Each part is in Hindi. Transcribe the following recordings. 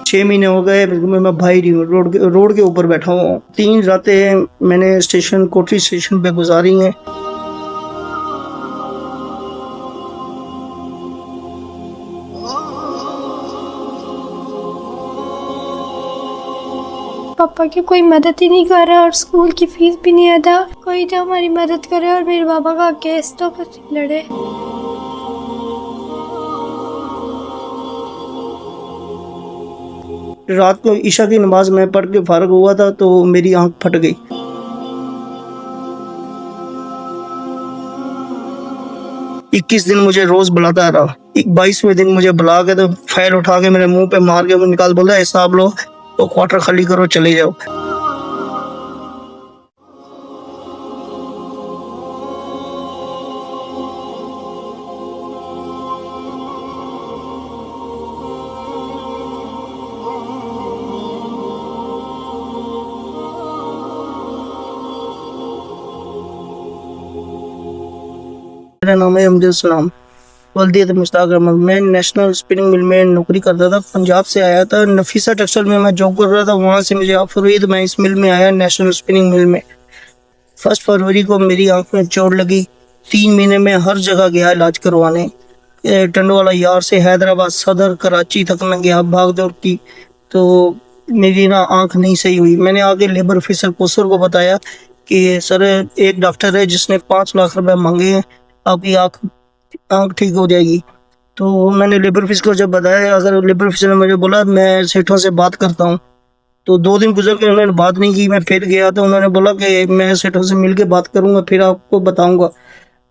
6 महीने हो गए मैं भाई रही हूँ, रोड के ऊपर बैठा हूँ। 3 रातें मैंने स्टेशन कोटरी स्टेशन पे गुजारी हैं। पापा की कोई मदद ही नहीं कर रहा और स्कूल की फीस भी नहीं अदा। कोई तो हमारी मदद करे और मेरे पापा का केस तो लड़े। रात को ईशा की नमाज में पढ़ के फारग हुआ था तो मेरी आंख फट गई। इक्कीस दिन मुझे रोज बुलाता रहा। 22वें दिन मुझे बुला के तो फाइल उठा के मेरे मुंह पे मार के निकाल, बोला हिसाब लो तो क्वार्टर खाली करो चले जाओ। मेरा नाम है अमजद सलाम, वल्दियत मुश्ताक अहमद। मैं नेशनल स्पिनिंग मिल में नौकरी करता था। पंजाब से आया था, नफीसा टेक्सटाइल में मैं जॉब कर रहा था। वहाँ से मुझे ऑफर हुई तो मैं इस मिल में आया, नेशनल स्पिनिंग मिल में। 1 फरवरी को मेरी आंख में चोट लगी। 3 महीने में हर जगह गया इलाज करवाने। टंडवाला यार से हैदराबाद सदर कराची तक मैं गया, भाग दौड़ की, तो मेरी ना आंख नहीं सही हुई। मैंने आगे लेबर ऑफिसर कोसर को बताया कि सर एक डॉक्टर है जिसने 5 लाख रुपए मांगे हैं, आपकी आंख ठीक हो जाएगी। तो मैंने लेबर ऑफिस को जब बताया, अगर लेबर ऑफिसर ने मुझे बोला मैं सेठों से बात करता हूँ, तो 2 दिन गुजर के उन्होंने बात नहीं की। मैं फिर गया तो उन्होंने बोला कि मैं सेठों से मिल के बात करूँगा फिर आपको बताऊँगा।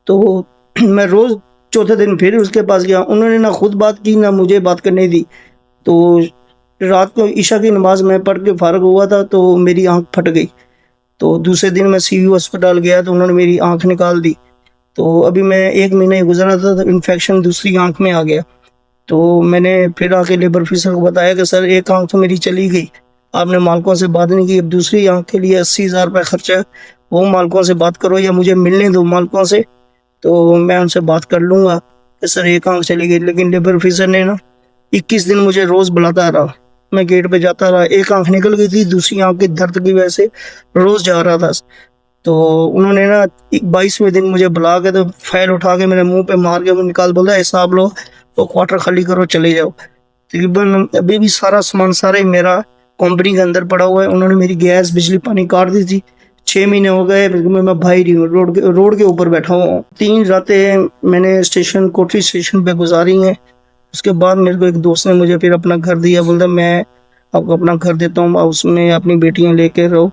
तो मैं रोज़ चौथे दिन फिर उसके पास गया। उन्होंने ना खुद बात की ना मुझे बात करने दी। तो रात को ईशा की नमाज में पढ़ के फारग हुआ था तो मेरी आंख फट गई। तो दूसरे दिन मैं CU अस्पताल गया तो उन्होंने मेरी आंख निकाल दी। तो अभी मैं 1 महीना ही गुजरा था तो इन्फेक्शन दूसरी आंख में आ गया। तो मैंने फिर आके लेबर ऑफिसर को बताया कि सर एक आंख तो मेरी चली गई, आपने मालकों से बात नहीं की, अब दूसरी आंख के लिए 80,000 रुपये खर्चा है, वो मालकों से बात करो या मुझे मिलने दो मालकों से, तो मैं उनसे बात कर लूँगा कि सर एक आंख चली गई। लेकिन लेबर ऑफिसर ने ना 21 दिन मुझे रोज़ बुलाता रहा। मैं गेट पे जाता रहा, एक आंख निकल गई थी, दूसरी आंख की दर्द की वजह से रोज़ जा रहा था। तो उन्होंने ना 22वें दिन मुझे बुला के तो फाइल उठा के मेरे मुंह पे मार के निकाल, बोला हिसाब लो तो क्वार्टर खाली करो चले जाओ। तकरीबन अभी भी सारा सामान सारे मेरा कंपनी के अंदर पड़ा हुआ है। उन्होंने मेरी गैस बिजली पानी काट दी थी। 6 महीने हो गए मैं भाई रही हूँ, रोड के ऊपर बैठा हूँ। 3 रातें मैंने स्टेशन कोटरी स्टेशन पे गुजारी हैं। उसके बाद मेरे को एक दोस्त ने मुझे फिर अपना घर दिया, बोलता मैं आपको अपना घर देता हूँ, आप उसमें अपनी बेटियाँ लेके रहो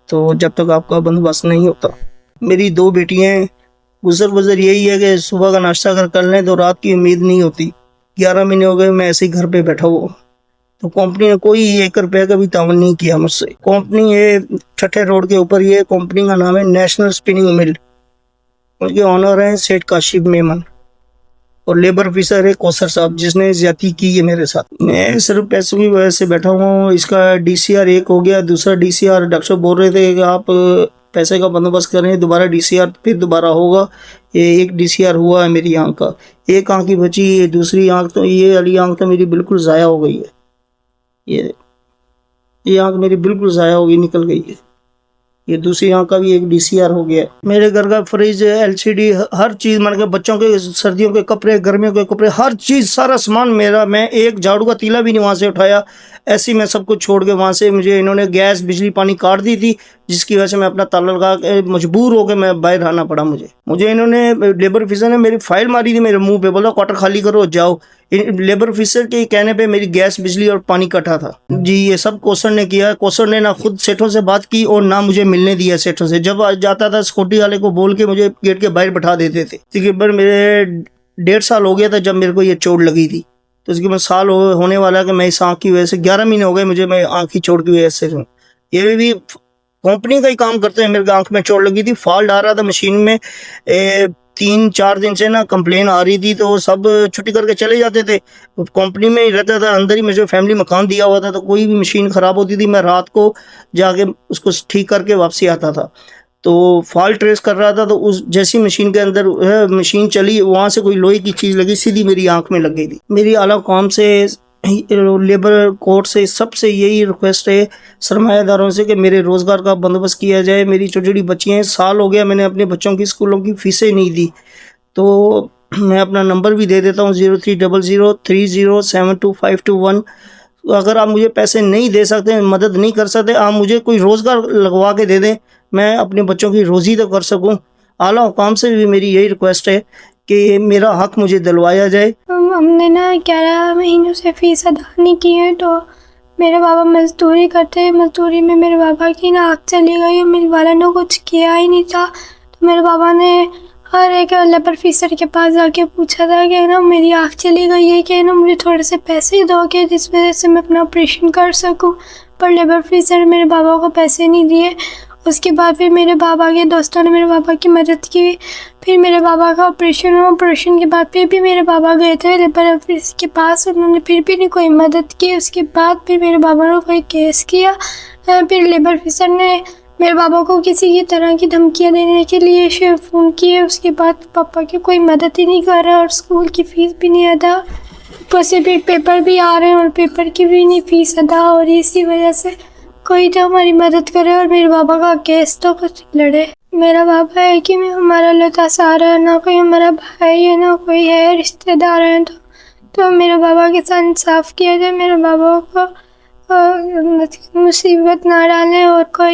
तो जब तक आपका बंदोबस्त नहीं होता। मेरी 2 बेटियाँ हैं। गुजर यही है कि सुबह का नाश्ता अगर कर लें तो रात की उम्मीद नहीं होती। 11 महीने हो गए मैं ऐसे ही घर पे बैठा हुआ। तो कंपनी ने कोई 1 रुपये का भी तावन नहीं किया मुझसे। कंपनी ये छठे रोड के ऊपर, ये कंपनी का नाम है नेशनल स्पिनिंग मिल। उनके ऑनर हैं सेठ काशिफ मेमन और लेबर ऑफिसर है कौसर साहब, जिसने ज्यादती की है मेरे साथ। मैं सिर्फ पैसों की वजह से बैठा हूँ। इसका DCR 1 हो गया, दूसरा DCR डॉक्टर साहब बोल रहे थे कि आप पैसे का बंदोबस्त करें, दोबारा DCR फिर दोबारा होगा। ये एक DCR हुआ है मेरी आंख का, एक आंख की बची, दूसरी आंख तो ये वाली आंख तो मेरी बिल्कुल ज़ाया हो गई है। ये आंख मेरी बिल्कुल ज़ाया हो गई, निकल गई है। ये दूसरी आंख का भी एक DCR हो गया। मेरे घर का फ्रिज, LCD, हर चीज़, मान के बच्चों के सर्दियों के कपड़े, गर्मियों के कपड़े, हर चीज़ सारा सामान मेरा। मैं एक झाड़ू का तीला भी नहीं वहाँ से उठाया। ऐसे ही मैं सब कुछ छोड़ के वहाँ से, मुझे इन्होंने गैस बिजली पानी काट दी थी, जिसकी वजह से मैं अपना ताला लगा के मजबूर होकर मैं बाहर रहना पड़ा। मुझे इन्होंने लेबर ऑफिसर ने मेरी फाइल मारी थी मेरे मुंह पे, बोला क्वार्टर खाली करो जाओ। लेबर ऑफिसर के कहने पे मेरी गैस बिजली और पानी कटा था जी। ये सब कोसर ने किया। कोसर ने ना खुद सेठों से बात की और ना मुझे मिलने दिया सेठों से। जब जाता था सिक्योरिटी वाले को बोल के मुझे गेट के बाहर बैठा देते थे। तकरीबन मेरे 1.5 साल हो गया था जब मेरे को ये चोट लगी थी। तो इसके मैं साल होने वाला है कि मैं इस आँख की वजह से 11 महीने हो गए मुझे, मैं आँख की चोट की वजह से। ये भी कंपनी का ही काम करते हैं। मेरे आँख में चोट लगी थी, फॉल्ट आ रहा था मशीन में। 3-4 दिन से ना कंप्लेन आ रही थी तो सब छुट्टी करके चले जाते थे। कंपनी में ही रहता था, अंदर ही मुझे फैमिली मकान दिया हुआ था, तो कोई भी मशीन ख़राब होती थी मैं रात को जाके उसको ठीक करके वापसी आता था। तो फॉल्ट ट्रेस कर रहा था, तो उस जैसी मशीन के अंदर मशीन चली, वहाँ से कोई लोहे की चीज़ लगी, सीधी मेरी आंख में लग गई थी। मेरी आला कौम से लेबर कोर्ट से सबसे यही रिक्वेस्ट है सरमायादारों से कि मेरे रोज़गार का बंदोबस्त किया जाए। मेरी छोटी-छोटी बच्चियाँ हैं, साल हो गया मैंने अपने बच्चों की स्कूलों की फ़ीसें नहीं दी। तो मैं अपना नंबर भी दे देता हूँ 0300307251। अगर आप मुझे पैसे नहीं दे सकते, मदद नहीं कर सकते, आप मुझे कोई रोज़गार लगवा के दे दें, मैं अपने बच्चों की रोज़ी तो कर सकूँ। आला हुकाम से भी मेरी यही रिक्वेस्ट है कि मेरा हक़ मुझे दिलवाया जाए। हमने ना 11 महीनों से फ़ीस अदा नहीं की है, तो मेरे बाबा मज़दूरी करते हैं। मज़दूरी में मेरे बाबा की ना आँख चली गई और मेरे वाला ने कुछ किया ही नहीं था। तो मेरे बाबा ने हर एक लेबर ऑफिसर के पास जाके पूछा था कि ना मेरी आँख चली गई है, कि ना मुझे थोड़े से पैसे दोगे जिस वजह से मैं अपना ऑपरेशन कर सकूं। पर लेबर ऑफिसर मेरे बाबा को पैसे नहीं दिए। उसके बाद फिर मेरे बाबा के दोस्तों ने मेरे बाबा की मदद की। फिर मेरे बाबा का ऑपरेशन हुआ। ऑपरेशन के बाद फिर भी मेरे बाबा गए थे लेबर ऑफिस के पास, उन्होंने फिर भी नहीं कोई मदद की। उसके बाद फिर मेरे बाबा ने कोई केस किया। फिर लेबर ऑफिसर ने मेरे बाबा को किसी की तरह की धमकियाँ देने के लिए फ़ोन किए। उसके बाद पापा की कोई मदद ही नहीं कर रहा और स्कूल की फ़ीस भी नहीं अदा। ऊपर से फिर पेपर भी आ रहे हैं और पेपर की भी नहीं फ़ीस अदा हो रही। इसी वजह से कोई तो हमारी मदद करे और मेरे बाबा का केस तो कुछ लड़े। मेरा बाबा है कि मैं हमारा लता सहारा है, ना कोई हमारा भाई है ना कोई है रिश्तेदार है। तो मेरे बाबा के साथ इंसाफ किया जाए, मेरे बाबा को मुसीबत ना डालें और कोई